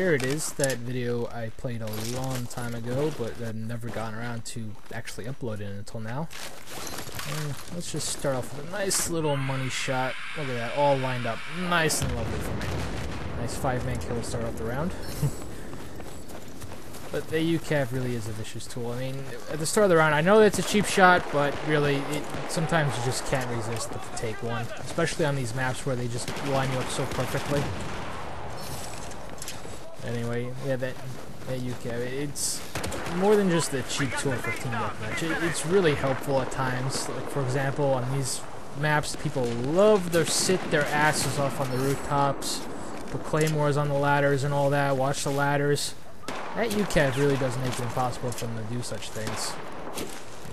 here it is, that video I played a long time ago, but I've never gotten around to actually uploading it until now. And let's just start off with a nice little money shot. Look at that, all lined up. Nice and lovely for me. Nice 5-man kill to start off the round. But the UCAV really is a vicious tool. I mean, at the start of the round, I know it's a cheap shot, but really, sometimes you just can't resist to take one. Especially on these maps where they just line you up so perfectly. Anyway, yeah, that UCAV, it's more than just a cheap tool for team deathmatch. It's really helpful at times. Like, for example, on these maps, people love to sit their asses off on the rooftops, put claymores on the ladders and all that, watch the ladders. That UCAV really does make it impossible for them to do such things.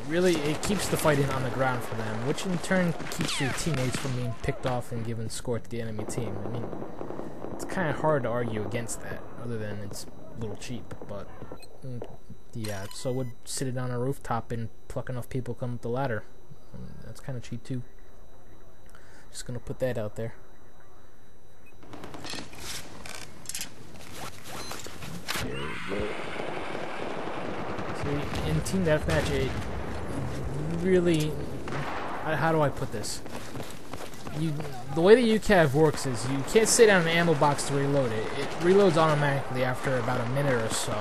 It keeps the fighting on the ground for them, which in turn keeps your teammates from being picked off and given score to the enemy team. I mean, it's kind of hard to argue against that, other than it's a little cheap, but yeah, so would sit it on a rooftop and pluck enough people come up the ladder. That's kind of cheap too. Just gonna put that out there. There we go. See, in team deathmatch, it really, how do I put this? The way the UCAV works is you can't sit down an ammo box to reload it. It reloads automatically after about a minute or so,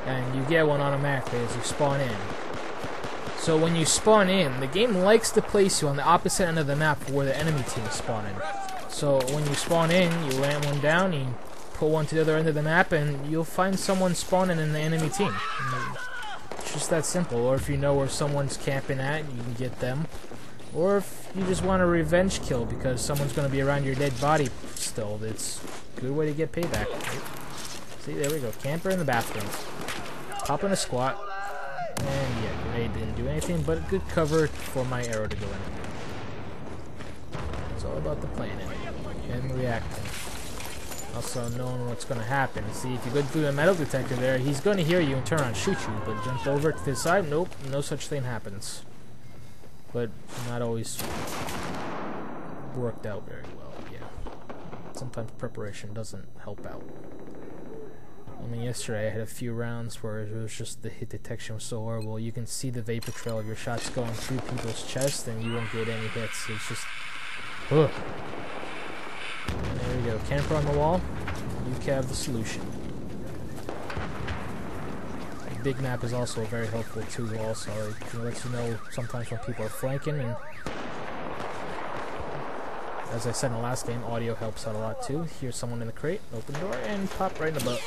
and you get one automatically as you spawn in. So when you spawn in, the game likes to place you on the opposite end of the map where the enemy team is spawning. So when you spawn in, you land one down, you put one to the other end of the map, and you'll find someone spawning in the enemy team. It's just that simple. Or if you know where someone's camping at, you can get them. Or if you just want a revenge kill because someone's going to be around your dead body still, it's a good way to get payback. See, there we go. Camper in the bathrooms. Pop in a squat. And yeah, grenade didn't do anything, but a good cover for my arrow to go in. It's all about the planning and reacting. Also knowing what's going to happen. See, if you go through the metal detector there, he's going to hear you and turn around and shoot you, but jump over to the side, nope, no such thing happens. But not always worked out very well, yeah. Sometimes preparation doesn't help out. I mean, yesterday I had a few rounds where it was just the hit detection was so horrible. You can see the vapor trail of your shots going through people's chest and you won't get any hits. It's just, ugh. And there we go, camper on the wall, UCAV the solution. Big map is also very helpful too. Also, it lets you know sometimes when people are flanking, and as I said in the last game, audio helps out a lot too. Hear someone in the crate, open door, and pop right in the butt.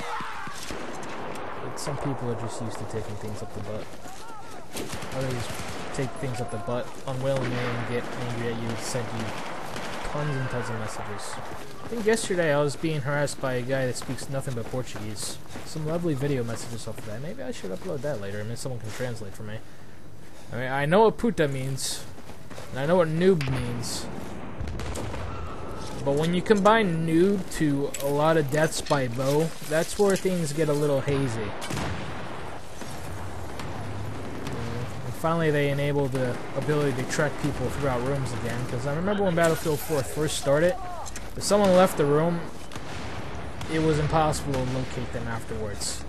But some people are just used to taking things up the butt. Others take things up the butt unwillingly and get angry at you and send you tons and tons of messages. I think yesterday I was being harassed by a guy that speaks nothing but Portuguese. Some lovely video messages off of that. Maybe I should upload that later. I mean, someone can translate for me. I mean, I know what puta means, and I know what noob means. But when you combine noob to a lot of deaths by bow, that's where things get a little hazy. And finally they enabled the ability to track people throughout rooms again, because I remember when Battlefield 4 first started, if someone left the room, it was impossible to locate them afterwards.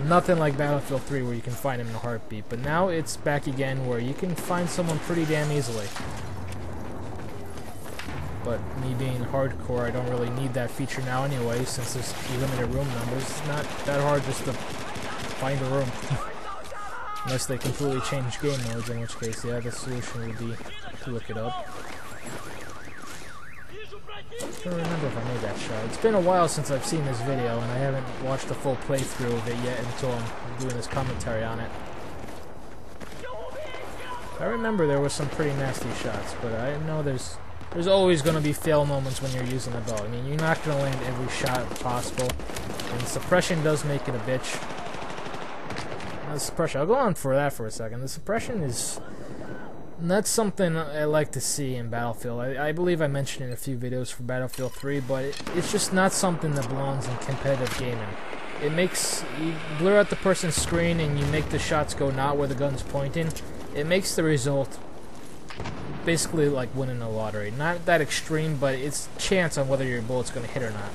Nothing like Battlefield 3 where you can find them in a heartbeat, but now it's back again where you can find someone pretty damn easily. But me being hardcore, I don't really need that feature now anyway, since there's limited room numbers. It's not that hard just to find a room. Unless they completely change game modes, in which case, yeah, the solution would be to look it up. I don't remember if I made that shot. It's been a while since I've seen this video, and I haven't watched a full playthrough of it yet until I'm doing this commentary on it. I remember there were some pretty nasty shots, but I know there's always going to be fail moments when you're using a bow. I mean, you're not going to land every shot possible, and suppression does make it a bitch. Now, the suppression, I'll go on for that for a second. The suppression is... that's something I like to see in Battlefield. I believe I mentioned it in a few videos for Battlefield 3, but it's just not something that belongs in competitive gaming. It makes... you blur out the person's screen and you make the shots go not where the gun's pointing. It makes the result basically like winning the lottery. Not that extreme, but it's chance on whether your bullet's going to hit or not.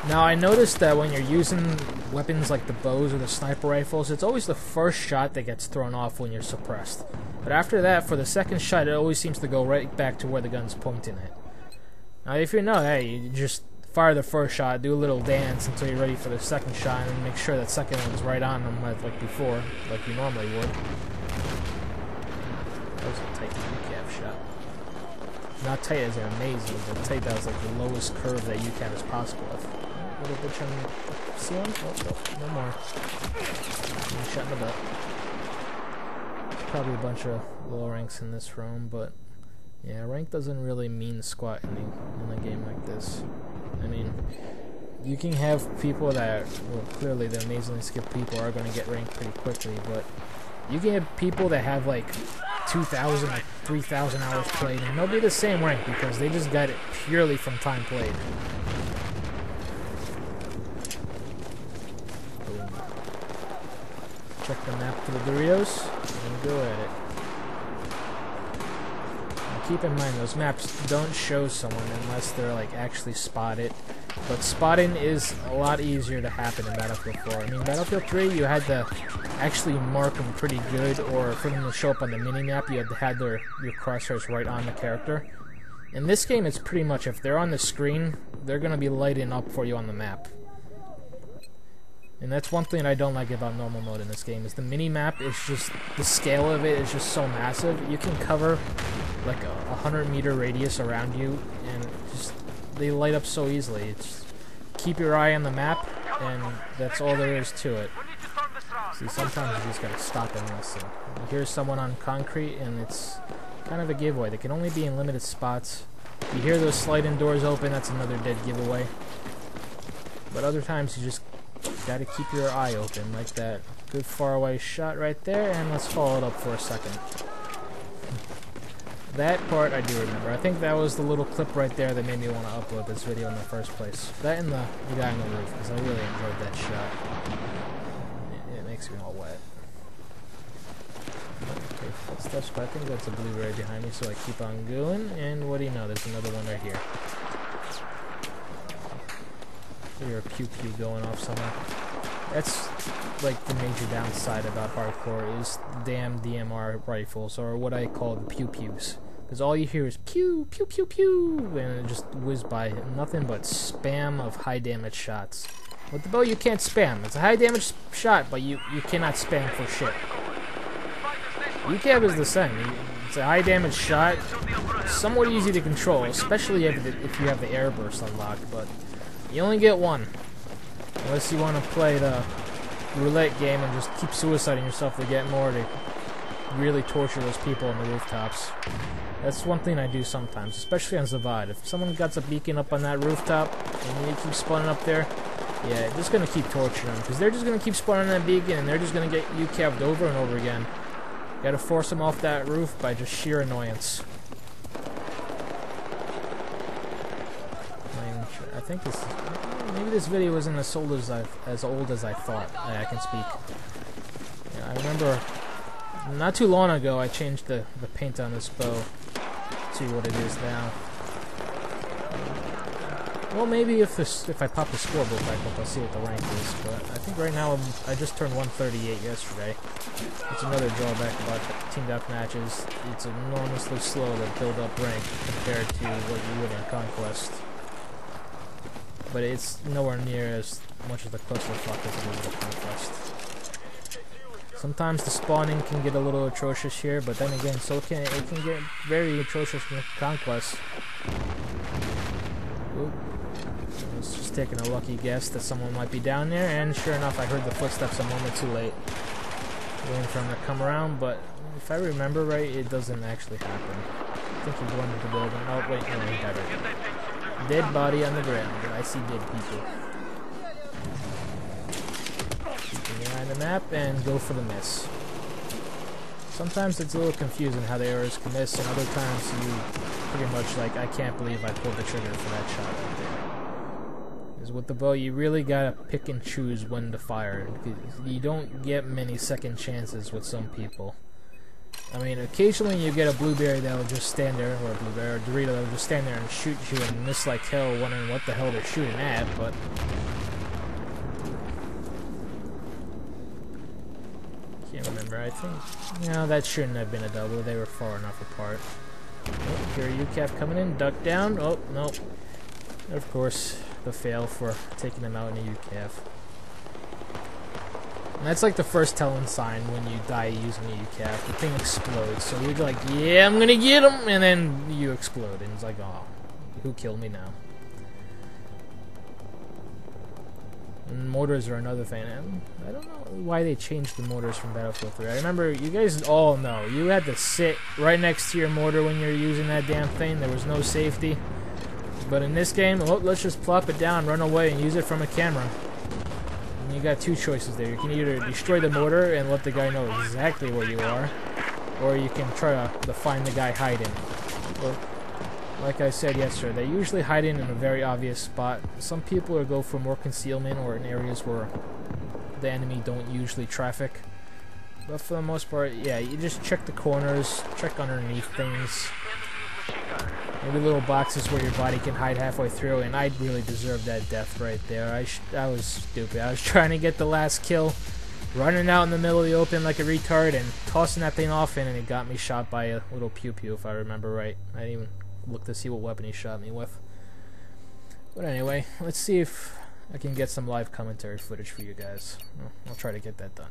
Now I noticed that when you're using weapons like the bows or the sniper rifles, it's always the first shot that gets thrown off when you're suppressed. But after that, for the second shot, it always seems to go right back to where the gun's pointing at. Now if you know, hey, you just fire the first shot, do a little dance until you're ready for the second shot, and make sure that second one's right on them like before, like you normally would. That was a tight UCAV shot. Not tight as in amazing, but tight that was like the lowest curve that UCAV is possible with. Little bitch on the ceiling? Oh, no more. Shot in the butt. Probably a bunch of low ranks in this room, but yeah, rank doesn't really mean squat in a game like this. I mean, you can have people that, well, clearly the amazingly skilled people are going to get ranked pretty quickly, but you can have people that have like 2,000 or 3,000 hours played, and they'll be the same rank because they just got it purely from time played. Boom. Check the map for the Doritos, and go at it. Keep in mind, those maps don't show someone unless they're like actually spotted. But spotting is a lot easier to happen in Battlefield 4. I mean, Battlefield 3, you had to actually mark them pretty good, or for them to show up on the minimap, you had to have your crosshairs right on the character. In this game, it's pretty much, if they're on the screen, they're going to be lighting up for you on the map. And that's one thing I don't like about normal mode in this game, is the mini-map is just, the scale of it is just so massive. You can cover like a 100-meter radius around you, and just, they light up so easily. It's, keep your eye on the map, and that's all there is to it. See, sometimes you just gotta stop and listen. You hear someone on concrete, and it's kind of a giveaway. They can only be in limited spots. You hear those sliding doors open, that's another dead giveaway. But other times you just gotta keep your eye open, like that good far away shot right there, and let's follow it up for a second. That part I do remember. I think that was the little clip right there that made me want to upload this video in the first place. That and the guy on the roof, because I really enjoyed that shot. It makes me all wet. Okay, footsteps, but I think that's a Blu-ray behind me, so I keep on going, and what do you know, there's another one right here. Hear a pew-pew going off somewhere. That's like the major downside about hardcore is damn DMR rifles, or what I call the pew-pews. Because all you hear is pew, pew, pew, pew, and it just whiz by. Nothing but spam of high damage shots. With the bow, you can't spam. It's a high damage shot, but you cannot spam for shit. UCAV is the same. It's a high damage shot, somewhat easy to control, especially if you have the air burst unlocked, but you only get one. Unless you want to play the roulette game and just keep suiciding yourself to get more to really torture those people on the rooftops. That's one thing I do sometimes, especially on Zavad. If someone got a beacon up on that rooftop and you keep spawning up there, yeah, just gonna keep torturing them, because they're just gonna keep spawning that beacon and they're just gonna get UCAV'd over and over again. Gotta force them off that roof by just sheer annoyance. I think this, maybe this video isn't as old as I thought. I can speak. Yeah, I remember not too long ago I changed the paint on this bow to what it is now. Well, maybe if I pop the scoreboard back up, I'll see what the rank is. But I think right now I just turned 138 yesterday. It's another drawback about team deathmatches. It's enormously slow to build up rank compared to what you would in Conquest. But it's nowhere near as much of the clusterfuck as it is with Conquest. Sometimes the spawning can get a little atrocious here, but then again, it can get very atrocious in Conquest. Oop. I was just taking a lucky guess that someone might be down there, and sure enough, I heard the footsteps a moment too late. Waiting for him to come around, but if I remember right, it doesn't actually happen. I think he blended the building. Oh, wait, no, he got it. Dead body on the ground. I see dead people. Keep your eye on the map and go for the miss. Sometimes it's a little confusing how the arrows can miss, and other times you pretty much like, I can't believe I pulled the trigger for that shot right there. Because with the bow, you really gotta pick and choose when to fire. You don't get many second chances with some people. I mean, occasionally you get a blueberry that'll just stand there, or a blueberry or Dorito that'll just stand there and shoot you and miss like hell, wondering what the hell they're shooting at, but Can't remember. I think... No, that shouldn't have been a double. They were far enough apart. Oh, here, UCAF coming in. Duck down. Oh, nope. Of course, the fail for taking them out in a UCAF. And that's like the first telling sign when you die using a UCAF. The thing explodes. So you're like, yeah, I'm gonna get him! And then you explode. And it's like, oh, who killed me now? And mortars are another thing. I don't know why they changed the mortars from Battlefield 3. I remember, you guys all know, you had to sit right next to your mortar when you're using that damn thing. There was no safety. But in this game, oh, let's just plop it down, run away, and use it from a camera. And you got two choices there. You can either destroy the mortar and let the guy know exactly where you are, or you can try to find the guy hiding. Well, like I said yesterday, they usually hide in a very obvious spot. Some people will go for more concealment or in areas where the enemy don't usually traffic. But for the most part, yeah, you just check the corners, check underneath things. Maybe little boxes where your body can hide halfway through, and I really deserved that death right there. I was stupid. I was trying to get the last kill, running out in the middle of the open like a retard, and tossing that thing off in, and it got me shot by a little pew-pew, if I remember right. I didn't even look to see what weapon he shot me with. But anyway, let's see if I can get some live commentary footage for you guys. I'll try to get that done.